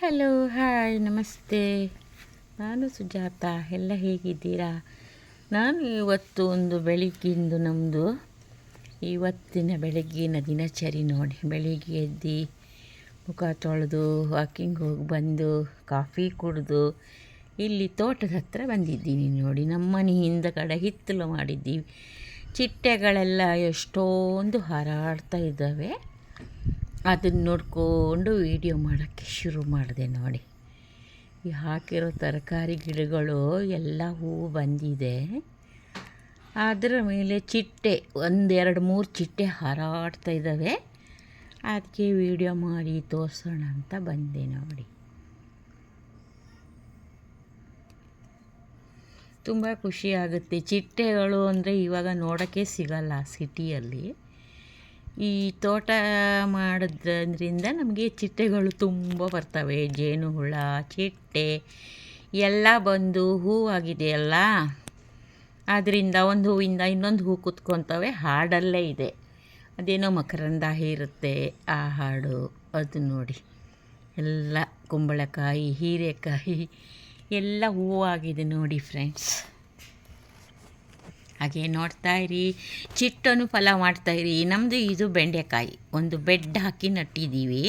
Hello hi ನಮಸ್ತೆ. ನಾನು ಸುಜಾತ. ಎಲ್ಲ ಹೇಗಿದ್ದೀರಾ? ನಾನು ಇವತ್ತು ಒಂದು ಬೆಳಿಗ್ಗಿಂದು ನಮ್ಮದು ಇವತ್ತಿನ ಬೆಳಗ್ಗಿನ ದಿನಚರಿ ನೋಡಿ. ಬೆಳಿಗ್ಗೆ ಎದ್ದು ಮುಖ ತೊಳೆದು ವಾಕಿಂಗ್ ಹೋಗಿ ಬಂದು ಕಾಫಿ ಕುಡಿದು ಇಲ್ಲಿ ತೋಟದ ಹತ್ರ ಬಂದಿದ್ದೀನಿ ನೋಡಿ. ನಮ್ಮ ಮನೆ ಹಿಂದಗಡೆ ಹಿತ್ತಲು ಮಾಡಿದ್ದೀವಿ. ಚಿಟ್ಟೆಗಳೆಲ್ಲ ಎಷ್ಟೊಂದು ಹಾರಾಡ್ತಾ ಇದ್ದಾವೆ. ಅದನ್ನು ನೋಡಿಕೊಂಡು ವೀಡಿಯೋ ಮಾಡೋಕ್ಕೆ ಶುರು ಮಾಡಿದೆ ನೋಡಿ. ಈ ಹಾಕಿರೋ ತರಕಾರಿ ಗಿಡಗಳು ಎಲ್ಲ ಹೂವು ಬಂದಿದೆ. ಅದರ ಮೇಲೆ ಚಿಟ್ಟೆ 1-2-3 ಚಿಟ್ಟೆ ಹಾರಾಡ್ತಾ ಇದ್ದಾವೆ. ಅದಕ್ಕೆ ವೀಡಿಯೋ ಮಾಡಿ ತೋರಿಸೋಣ ಅಂತ ಬಂದೆ ನೋಡಿ. ತುಂಬ ಖುಷಿಯಾಗುತ್ತೆ. ಚಿಟ್ಟೆಗಳು ಅಂದರೆ ಇವಾಗ ನೋಡೋಕ್ಕೆ ಸಿಗಲ್ಲ ಸಿಟಿಯಲ್ಲಿ. ಈ ತೋಟ ಮಾಡೋದ್ರಿಂದ ನಮಗೆ ಚಿಟ್ಟೆಗಳು ತುಂಬ ಬರ್ತವೆ. ಜೇನುಹುಳ, ಚಿಟ್ಟೆ ಎಲ್ಲ ಬಂದು ಹೂವಾಗಿದೆಯಲ್ಲ, ಆದ್ದರಿಂದ ಒಂದು ಹೂವಿಂದ ಇನ್ನೊಂದು ಹೂ ಕುತ್ಕೊತವೆ. ಹಾಡಲ್ಲೇ ಇದೆ, ಅದೇನೋ ಮಕರಂದ ಇರುತ್ತೆ ಆ ಹಾಡು. ಅದು ನೋಡಿ, ಎಲ್ಲ ಕುಂಬಳಕಾಯಿ, ಹೀರೆಕಾಯಿ ಎಲ್ಲ ಹೂವಾಗಿದೆ ನೋಡಿ ಫ್ರೆಂಡ್ಸ್. ಹಾಗೆ ನೋಡ್ತಾಯಿರಿ, ಚಿಟ್ಟನ್ನು ಫಲ ಮಾಡ್ತಾಯಿರಿ. ನಮ್ಮದು ಇದು ಬೆಂಡೆಕಾಯಿ ಒಂದು ಬೆಡ್ ಹಾಕಿ ನಟ್ಟಿದ್ದೀವಿ.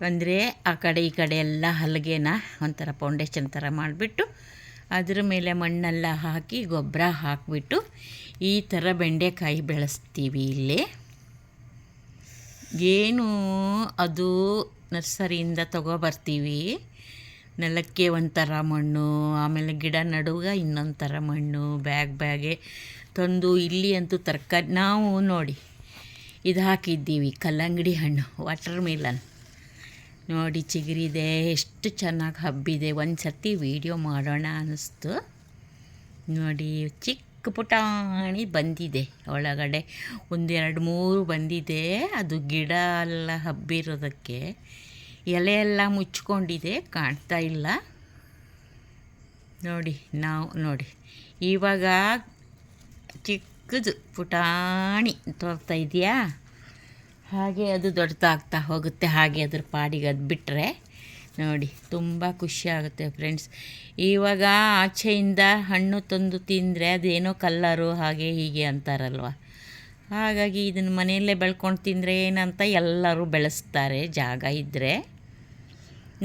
ಅಂದರೆ ಆ ಕಡೆ ಈ ಕಡೆ ಎಲ್ಲ ಹಲಗೆನ ಒಂಥರ ಫೌಂಡೇಶನ್ ಥರ ಮಾಡಿಬಿಟ್ಟು ಅದ್ರ ಮೇಲೆ ಮಣ್ಣೆಲ್ಲ ಹಾಕಿ ಗೊಬ್ಬರ ಹಾಕಿಬಿಟ್ಟು ಈ ಥರ ಬೆಂಡೆಕಾಯಿ ಬೆಳೆಸ್ತೀವಿ ಇಲ್ಲಿ. ಏನು ಅದು ನರ್ಸರಿಯಿಂದ ತಗೊಬರ್ತೀವಿ. ನೆಲಕ್ಕೆ ಒಂಥರ ಮಣ್ಣು, ಆಮೇಲೆ ಗಿಡ ನಡುವೆ ಇನ್ನೊಂದು ಥರ ಮಣ್ಣು, ಬ್ಯಾಗೆ ತಂದು ಇಲ್ಲಿ ಅಂತೂ ತರಕಾರಿ ನಾವು ನೋಡಿ ಇದು ಹಾಕಿದ್ದೀವಿ. ಕಲ್ಲಂಗಡಿ ಹಣ್ಣು, ವಾಟರ್ ಮೆಲನ್ ನೋಡಿ ಚಿಗುರಿದೆ, ಎಷ್ಟು ಚೆನ್ನಾಗಿ ಹಬ್ಬಿದೆ. ಒಂದು ಸರ್ತಿ ವೀಡಿಯೋ ಮಾಡೋಣ ಅನ್ನಿಸ್ತು ನೋಡಿ. ಚಿಕ್ಕ ಪುಟಾಣಿ ಬಂದಿದೆ ಒಳಗಡೆ, 1-2-3 ಬಂದಿದೆ. ಅದು ಗಿಡ ಎಲ್ಲ ಹಬ್ಬಿರೋದಕ್ಕೆ ಎಲೆ ಎಲ್ಲ ಮುಚ್ಕೊಂಡಿದೆ, ಕಾಣ್ತಾ ಇಲ್ಲ ನೋಡಿ. ನಾವು ನೋಡಿ ಇವಾಗ ಚಿಕ್ಕದು ಪುಟಾಣಿ ತೋರ್ತಾ ಇದೆಯಾ, ಹಾಗೆ ಅದು ದೊಡ್ಡದಾಗ್ತಾ ಹೋಗುತ್ತೆ. ಹಾಗೆ ಅದ್ರ ಪಾಡಿಗೆ ಅದು ಬಿಟ್ಟರೆ ನೋಡಿ ತುಂಬ ಖುಷಿಯಾಗುತ್ತೆ ಫ್ರೆಂಡ್ಸ್. ಇವಾಗ ಆಚೆಯಿಂದ ಹಣ್ಣು ತಂದು ತಿಂದರೆ ಅದೇನೋ ಕಲ್ಲರು ಹಾಗೆ ಹೀಗೆ ಅಂತಾರಲ್ವ, ಹಾಗಾಗಿ ಇದನ್ನು ಮನೆಯಲ್ಲೇ ಬೆಳ್ಕೊಂಡು ತಿಂದರೆ ಏನಂತ ಎಲ್ಲರೂ ಬೆಳೆಸ್ತಾರೆ ಜಾಗ ಇದ್ದರೆ.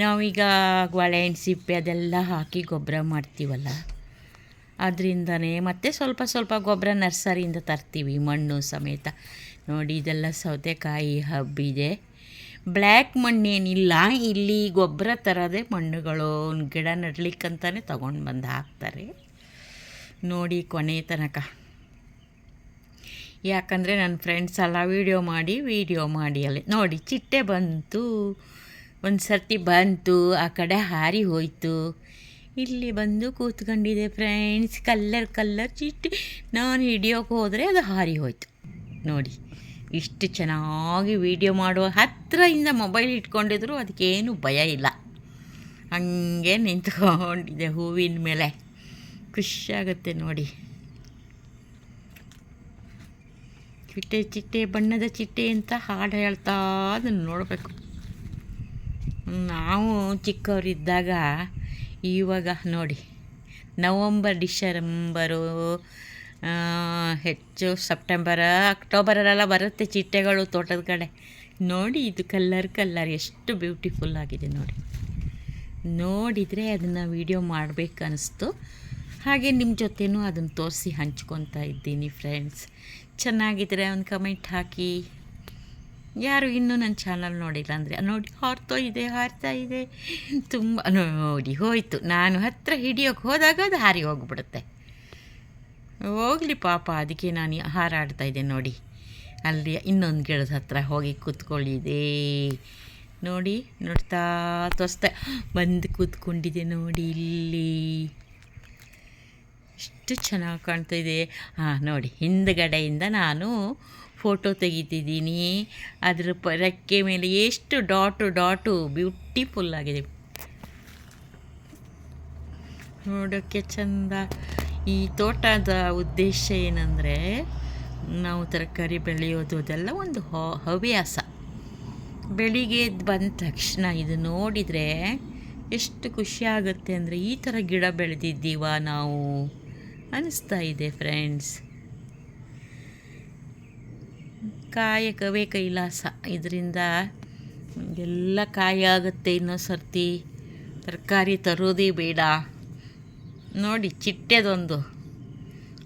ನಾವೀಗ ಬಾಳೆಹಣ್ಣು ಸಿಪ್ಪೆ ಅದೆಲ್ಲ ಹಾಕಿ ಗೊಬ್ಬರ ಮಾಡ್ತೀವಲ್ಲ, ಅದರಿಂದನೇ ಮತ್ತು ಸ್ವಲ್ಪ ಗೊಬ್ಬರ ನರ್ಸರಿಯಿಂದ ತರ್ತೀವಿ, ಮಣ್ಣು ಸಮೇತ ನೋಡಿ. ಇದೆಲ್ಲ ಸೌತೆಕಾಯಿ ಹಬ್ಬಿದೆ. ಬ್ಲ್ಯಾಕ್ ಮಣ್ಣೇನಿಲ್ಲ ಇಲ್ಲಿ, ಗೊಬ್ಬರ ತರದೇ ಮಣ್ಣುಗಳು ಗಿಡ ನೆಡಲಿಕ್ಕಂತಲೇ ತೊಗೊಂಡು ಬಂದು ಹಾಕ್ತಾರೆ ನೋಡಿ ಕೊನೆ ತನಕ. ಯಾಕಂದರೆ ನನ್ನ ಫ್ರೆಂಡ್ಸ್ ಎಲ್ಲ ವೀಡಿಯೋ ಮಾಡಿ ಅಲ್ಲೇ ನೋಡಿ ಚಿಟ್ಟೆ ಬಂತು. ಒಂದು ಸರ್ತಿ ಬಂತು, ಆ ಕಡೆ ಹಾರಿ ಹೋಯಿತು, ಇಲ್ಲಿ ಬಂದು ಕೂತ್ಕೊಂಡಿದೆ ಫ್ರೆಂಡ್ಸ್. ಕಲ್ಲರ್ ಚಿಟ್ಟೆ. ನಾನು ಹಿಡಿಯೋಕೆ ಹೋದರೆ ಅದು ಹಾರಿ ಹೋಯ್ತು ನೋಡಿ. ಇಷ್ಟು ಚೆನ್ನಾಗಿ ವೀಡಿಯೋ ಮಾಡುವ ಹತ್ತಿರದಿಂದ ಮೊಬೈಲ್ ಇಟ್ಕೊಂಡಿದ್ರು ಅದಕ್ಕೇನು ಭಯ ಇಲ್ಲ, ಹಂಗೆ ನಿಂತ್ಕೊಂಡಿದೆ ಹೂವಿನ ಮೇಲೆ. ಖುಷಿಯಾಗುತ್ತೆ ನೋಡಿ. ಚಿಟ್ಟೆ ಬಣ್ಣದ ಚಿಟ್ಟೆ ಅಂತ ಹಾಡು ಹೇಳ್ತಾ ಅದನ್ನು ನೋಡಬೇಕು. ನಾವು ಚಿಕ್ಕವರಿದ್ದಾಗ ಇವಾಗ ನೋಡಿ ನವಂಬರ್, ಡಿಸೆಂಬರು, ಹೆಚ್ಚು ಸೆಪ್ಟೆಂಬರ್, ಅಕ್ಟೋಬರಲ್ಲೆಲ್ಲ ಬರುತ್ತೆ ಚಿಟ್ಟೆಗಳು ತೋಟದ ಕಡೆ ನೋಡಿ. ಇದು ಕಲ್ಲರ್ ಎಷ್ಟು ಬ್ಯೂಟಿಫುಲ್ ಆಗಿದೆ ನೋಡಿ. ನೋಡಿದರೆ ಅದನ್ನು ವೀಡಿಯೋ ಮಾಡಬೇಕು ಅನ್ನಿಸ್ತು. ಹಾಗೆ ನಿಮ್ಮ ಜೊತೆನೂ ಅದನ್ನು ತೋರಿಸಿ ಹಂಚ್ಕೊತಾ ಇದ್ದೀನಿ ಫ್ರೆಂಡ್ಸ್. ಚೆನ್ನಾಗಿದ್ದರೆ ಒಂದು ಕಮೆಂಟ್ ಹಾಕಿ. ಯಾರು ಇನ್ನೂ ನನ್ನ ಚಾನಲ್ ನೋಡಿಲ್ಲ ಅಂದರೆ ನೋಡಿ, ಹಾರ್ತಾ ಇದೆ ತುಂಬ ನೋಡಿ. ಹೋಯಿತು, ನಾನು ಹತ್ತಿರ ಹಿಡಿಯೋಕ್ಕೆ ಹೋದಾಗ ಅದು ಹಾರಿ ಹೋಗಿಬಿಡುತ್ತೆ. ಹೋಗಲಿ ಪಾಪ, ಅದಕ್ಕೆ ನಾನು ಹಾರಾಡ್ತಾ ಇದ್ದೆ ನೋಡಿ. ಅಲ್ಲಿ ಇನ್ನೊಂದು ಗಿಡದ ಹತ್ರ ಹೋಗಿ ಕೂತ್ಕೊಳ್ಳಿದೆ ನೋಡಿ. ತೋರಿಸ್ತಾ ಬಂದು ಕೂತ್ಕೊಂಡಿದೆ ನೋಡಿ ಇಲ್ಲಿ. ಎಷ್ಟು ಚೆನ್ನಾಗಿ ಕಾಣ್ತಾಯಿದೆ. ನೋಡಿ ಹಿಂದುಗಡೆಯಿಂದ ನಾನು ಫೋಟೋ ತೆಗಿತಿದ್ದೀನಿ. ಅದರ ರೆಕ್ಕೆ ಮೇಲೆ ಎಷ್ಟು ಡಾಟು ಬ್ಯೂಟಿಫುಲ್ ಆಗಿದೆ, ನೋಡೋಕ್ಕೆ ಚೆಂದ. ಈ ತೋಟದ ಉದ್ದೇಶ ಏನಂದರೆ, ನಾವು ತರಕಾರಿ ಬೆಳೆಯೋದು ಅದೆಲ್ಲ ಒಂದು ಹವ್ಯಾಸ. ಬೆಳಿಗ್ಗೆ ಎದ್ದು ಬಂದ ತಕ್ಷಣ ಇದು ನೋಡಿದರೆ ಎಷ್ಟು ಖುಷಿ ಆಗುತ್ತೆ ಅಂದರೆ ಈ ಥರ ಗಿಡ ಬೆಳೆದಿದ್ದೀವ ನಾವು ಅನ್ನಿಸ್ತಾ ಇದೆ ಫ್ರೆಂಡ್ಸ್. ಕಾಯಕವೇ ಕೈಲಾಸ, ಇದರಿಂದ ಎಲ್ಲ ಕಾಯಿ ಆಗುತ್ತೆ. ಇನ್ನೊಂದು ಸರ್ತಿ ತರಕಾರಿ ತರೋದೇ ಬೇಡ. ನೋಡಿ ಚಿಟ್ಟೆದೊಂದು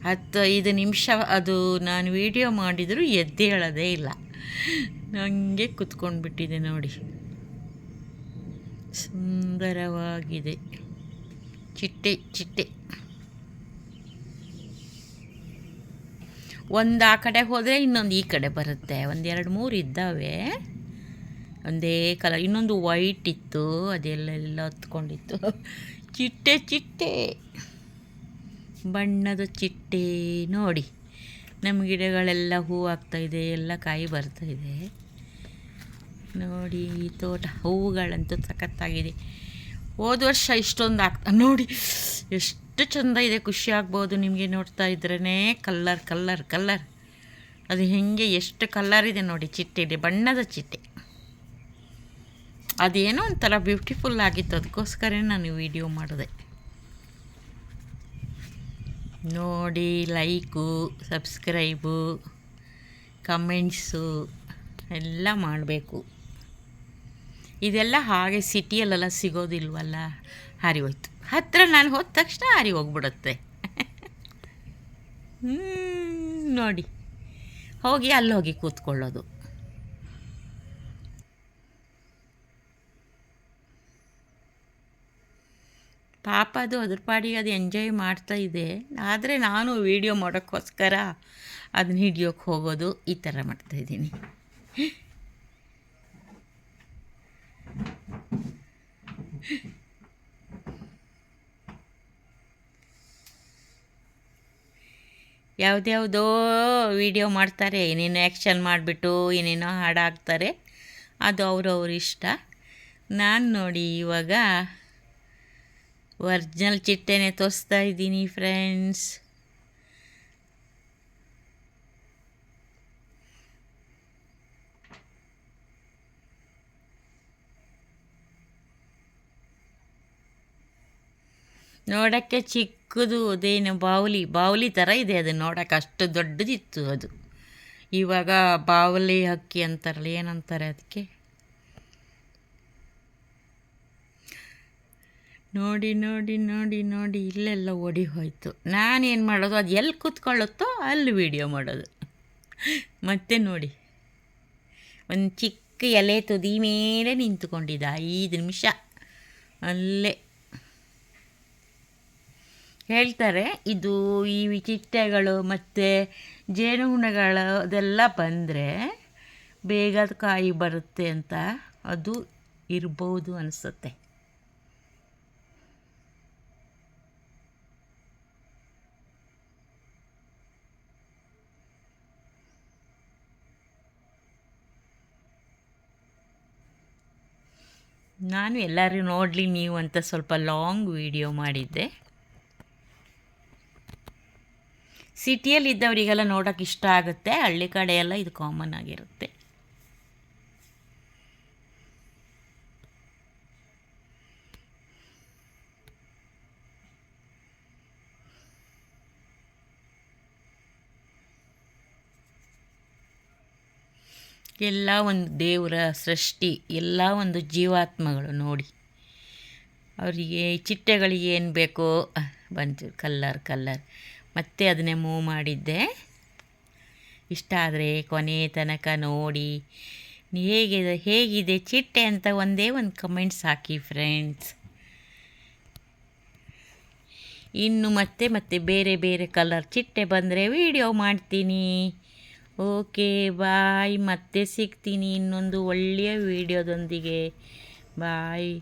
10-5 ನಿಮಿಷ ಅದು ನಾನು ವಿಡಿಯೋ ಮಾಡಿದರೂ ಎದ್ದೇಳೋದೇ ಇಲ್ಲ, ನನಗೆ ಕುತ್ಕೊಂಡ್ಬಿಟ್ಟಿದೆ ನೋಡಿ. ಸುಂದರವಾಗಿದೆ ಚಿಟ್ಟೆ. ಒಂದು ಆ ಕಡೆ ಹೋದರೆ ಇನ್ನೊಂದು ಈ ಕಡೆ ಬರುತ್ತೆ. 1-2-3 ಇದ್ದಾವೆ ಒಂದೇ ಕಲರ್. ಇನ್ನೊಂದು ವೈಟ್ ಇತ್ತು, ಅದೆಲ್ಲ ಹೊತ್ಕೊಂಡಿತ್ತು. ಚಿಟ್ಟೆ ಬಣ್ಣದ ಚಿಟ್ಟೆ ನೋಡಿ. ನಮ್ಮ ಗಿಡಗಳೆಲ್ಲ ಹೂ ಆಗ್ತಾಯಿದೆ, ಎಲ್ಲ ಕಾಯಿ ಬರ್ತಾಯಿದೆ ನೋಡಿ. ಈ ತೋಟ ಹೂವುಗಳಂತೂ ಸಖತ್ತಾಗಿದೆ. ಹೋದ ವರ್ಷ ಇಷ್ಟೊಂದು ನೋಡಿ ಎಷ್ಟು ಚೆಂದ ಇದೆ, ಖುಷಿ ಆಗ್ಬೋದು ನಿಮಗೆ ನೋಡ್ತಾ ಇದ್ರೇ. ಕಲ್ಲರ್ ಅದು ಹೆಂಗೆ ಎಷ್ಟು ಕಲ್ಲರ್ ಇದೆ ನೋಡಿ. ಚಿಟ್ಟೆ ಇದೆ, ಬಣ್ಣದ ಚಿಟ್ಟೆ. ಅದೇನೋ ಒಂಥರ ಬ್ಯೂಟಿಫುಲ್ ಆಗಿತ್ತು, ಅದಕ್ಕೋಸ್ಕರ ನಾನು ವಿಡಿಯೋ ಮಾಡಿದೆ ನೋಡಿ. ಲೈಕು, ಸಬ್ಸ್ಕ್ರೈಬು, ಕಮೆಂಟ್ಸು ಎಲ್ಲ ಮಾಡಬೇಕು. ಇದೆಲ್ಲ ಹಾಗೆ ಸಿಟಿಯಲ್ಲೆಲ್ಲ ಸಿಗೋದಿಲ್ವಲ್ಲ, ಹಾರಿ ಹೋಯ್ತು. ಹತ್ತಿರ ನಾನು ಹೋದ ತಕ್ಷಣ ಹಾರಿ ಹೋಗ್ಬಿಡುತ್ತೆ. ನೋಡಿ, ಅಲ್ಲಿ ಹೋಗಿ ಕೂತ್ಕೊಳ್ಳೋದು. ಪಾಪ ಅದು ಅದ್ರ ಪಾಡಿಗೆ ಅದು ಎಂಜಾಯ್ ಮಾಡ್ತಾಯಿದೆ. ಆದರೆ ನಾನು ವೀಡಿಯೋ ಮಾಡೋಕ್ಕೋಸ್ಕರ ಅದನ್ನ ಹಿಡಿಯೋಕ್ಕೆ ಹೋಗೋದು, ಈ ಥರ ಮಾಡ್ತಾಯಿದ್ದೀನಿ. ಯಾವುದ್ಯಾವುದೋ ವಿಡಿಯೋ ಮಾಡ್ತಾರೆ, ಏನೇನೋ ಆ್ಯಕ್ಷನ್ ಮಾಡಿಬಿಟ್ಟು ಏನೇನೋ ಹಾಡಾಕ್ತಾರೆ, ಅದು ಅವ್ರವ್ರ ಇಷ್ಟ. ನಾನು ನೋಡಿ ಇವಾಗ ಒರ್ಜಿನಲ್ ಚಿಟ್ಟೆನೇ ತೋರಿಸ್ತಾ ಇದ್ದೀನಿ ಫ್ರೆಂಡ್ಸ್. ನೋಡೋಕ್ಕೆ ಚಿಕ್ಕದು, ಅದೇನು ಬಾವಲಿ ಥರ ಇದೆ. ಅದು ನೋಡೋಕೆ ಅಷ್ಟು ದೊಡ್ಡದಿತ್ತು ಅದು. ಇವಾಗ ಬಾವಲಿ ಹಕ್ಕಿ ಅಂತಾರಲ್ಲ, ಏನಂತಾರೆ ಅದಕ್ಕೆ. ನೋಡಿ ಇಲ್ಲೆಲ್ಲ ಓಡಿ ಹೋಯಿತು. ನಾನೇನು ಮಾಡೋದು, ಅದು ಎಲ್ಲಿ ಕೂತ್ಕೊಳ್ಳುತ್ತೋ ಅಲ್ಲಿ ವೀಡಿಯೋ ಮಾಡೋದು. ಮತ್ತೆ ನೋಡಿ, ಒಂದು ಚಿಕ್ಕ ಎಲೆ ತುದಿ ಮೇಲೆ ನಿಂತ್ಕೊಂಡಿದ್ದ 5 ನಿಮಿಷ ಅಲ್ಲೇ. ಹೇಳ್ತಾರೆ ಇದು ಈ ಚಿಟ್ಟೆಗಳು ಮತ್ತು ಜೇನುಹುಣಗಳು ಅದೆಲ್ಲ ಬಂದರೆ ಬೇಗ ಕಾಯಿ ಬರುತ್ತೆ ಅಂತ. ಅದು ಇರ್ಬೋದು ಅನಿಸುತ್ತೆ. ನಾನು ಎಲ್ಲರೂ ನೋಡಲಿ ನೀವು ಅಂತ ಸ್ವಲ್ಪ ಲಾಂಗ್ ವಿಡಿಯೋ ಮಾಡಿದ್ದೆ. ಸಿಟಿಯಲ್ಲಿದ್ದವರಿಗೆಲ್ಲ ನೋಡೋಕೆ ಇಷ್ಟ ಆಗುತ್ತೆ, ಹಳ್ಳಿ ಕಡೆ ಎಲ್ಲ ಇದು ಕಾಮನ್ ಆಗಿರುತ್ತೆ. ಎಲ್ಲ ಒಂದು ದೇವರ ಸೃಷ್ಟಿ, ಎಲ್ಲ ಒಂದು ಜೀವಾತ್ಮಗಳು ನೋಡಿ. ಅವರಿಗೆ ಚಿಟ್ಟೆಗಳಿಗೆ ಏನು ಬೇಕೋ ಬಂತು ಕಲ್ಲರ್ ಮತ್ತೆ ಅದನ್ನೇ ಮೂವ್ ಮಾಡಿದ್ದೆ. ಇಷ್ಟ ಆದರೆ ಕೊನೆ ತನಕ ನೋಡಿ ಹೇಗಿದೆ ಚಿಟ್ಟೆ ಅಂತ ಒಂದೇ ಒಂದು ಕಮೆಂಟ್ಸ್ ಹಾಕಿ ಫ್ರೆಂಡ್ಸ್. ಇನ್ನು ಮತ್ತೆ ಬೇರೆ ಕಲರ್ ಚಿಟ್ಟೆ ಬಂದರೆ ವಿಡಿಯೋ ಮಾಡ್ತೀನಿ. ಓಕೆ ಬಾಯ್, ಮತ್ತೆ ಸಿಗ್ತೀನಿ ಇನ್ನೊಂದು ಒಳ್ಳೆಯ ವಿಡಿಯೋದೊಂದಿಗೆ. ಬಾಯ್.